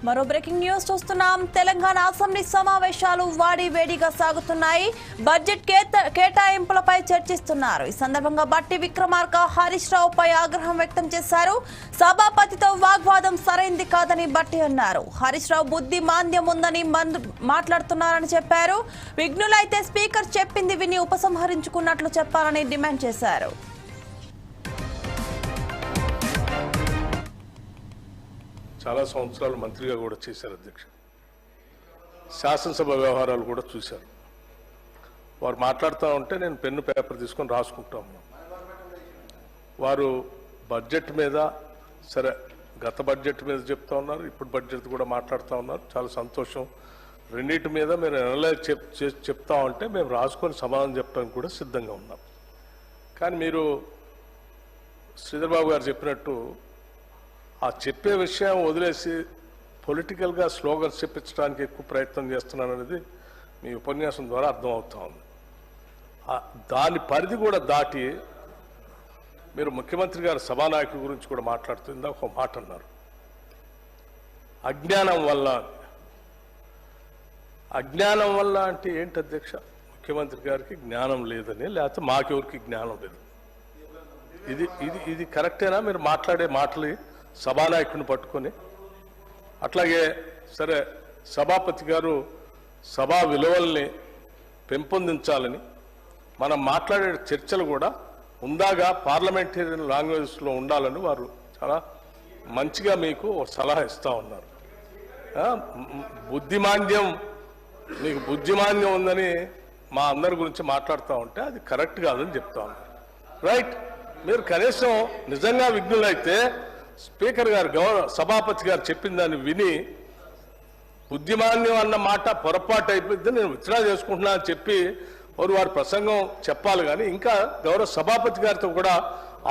మరో breaking news చూస్తున్నాం. Telangana assembly సమావేశాలు వేడిగా సాగుతున్నాయి. బడ్జెట్ కేటాయింపులపై చర్చిస్తున్నారు. ఈ సందర్భంగా బట్టి విక్రమార్క హరీష్ రావుపై ఆగ్రహం వ్యక్తం చేశారు. సభాపతితో వాగ్వాదం సరైంది కాదని బట్టి అన్నారు. హరీష్ రావు బుద్ధి మాంద్యం ఉందని మాట్లాడుతున్నారని చెప్పారు. విఘ్నులైతే స్పీకర్ చెప్పింది విని ఉపసంహరించుకున్నట్లు చెప్పాలని డిమాండ్ చేశారు. చాలా సంవత్సరాలు మంత్రిగా కూడా చేశారు అధ్యక్ష. శాసనసభ వ్యవహారాలు కూడా చూశారు. వారు మాట్లాడుతూ ఉంటే నేను పెన్ను పేపర్ తీసుకొని రాసుకుంటాము. వారు బడ్జెట్ మీద సరే గత బడ్జెట్ మీద చెప్తా ఉన్నారు, ఇప్పుడు బడ్జెట్ కూడా మాట్లాడుతూ ఉన్నారు. చాలా సంతోషం. రెండింటి మీద మీరు అనలైజ్ చెప్తా ఉంటే మేము రాసుకొని సమాధానం చెప్పడానికి కూడా సిద్ధంగా ఉన్నాం. కానీ మీరు శ్రీధర్ బాబు గారు చెప్పినట్టు ఆ చెప్పే విషయం వదిలేసి పొలిటికల్గా స్లోగన్స్ చెప్పించడానికి ఎక్కువ ప్రయత్నం చేస్తున్నారనేది మీ ఉపన్యాసం ద్వారా అర్థమవుతా ఉంది. దాని పరిధి కూడా దాటి మీరు ముఖ్యమంత్రి గారు సభానాయకుడి గురించి కూడా మాట్లాడుతుందా ఒక మాట అన్నారు, అజ్ఞానం వల్ల. అజ్ఞానం వల్ల అంటే ఏంటి అధ్యక్ష? ముఖ్యమంత్రి గారికి జ్ఞానం లేదని, లేకపోతే మాకెవరికి జ్ఞానం లేదు. ఇది కరెక్టేనా? మీరు మాట్లాడే మాటలు సభానాయకుడిని పట్టుకొని. అట్లాగే సరే సభాపతి గారు సభా విలువల్ని పెంపొందించాలని, మనం మాట్లాడే చర్చలు కూడా ఉందాగా పార్లమెంటేరియన్ లాంగ్వేజ్లో ఉండాలని వారు చాలా మంచిగా మీకు సలహా ఇస్తూ ఉన్నారు. బుద్ధిమాంద్యం, మీకు బుద్ధిమాంద్యం ఉందని మా అందరి గురించి మాట్లాడుతూ ఉంటే అది కరెక్ట్ కాదని చెప్తా ఉన్నారు. రైట్, మీరు కనీసం నిజంగా విఘ్నులైతే స్పీకర్ గారు సభాపతి గారు చెప్పిన దాన్ని విని బుద్ధిమాన్యం అన్న మాట పొరపాటు అయిపోయింది, నేను విత్డ్రా చేసుకుంటున్నా అని చెప్పి వారి ప్రసంగం చెప్పాలి. కానీ ఇంకా గౌరవ సభాపతి గారితో కూడా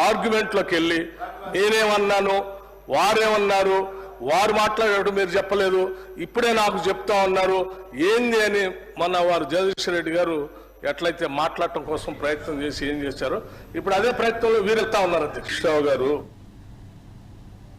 ఆర్గ్యుమెంట్లోకి వెళ్ళి నేనేమన్నాను, వారేమన్నారు, వారు మాట్లాడేటప్పుడు మీరు చెప్పలేదు, ఇప్పుడే నాకు చెప్తా ఉన్నారు ఏంది అని మొన్న వారు జగదీశ్వర్ రెడ్డి గారు ఎట్లయితే మాట్లాడటం కోసం ప్రయత్నం చేసి ఏం చేశారో ఇప్పుడు అదే ప్రయత్నంలో వీరెళ్తా ఉన్నారు. అధ్యక్ష గారు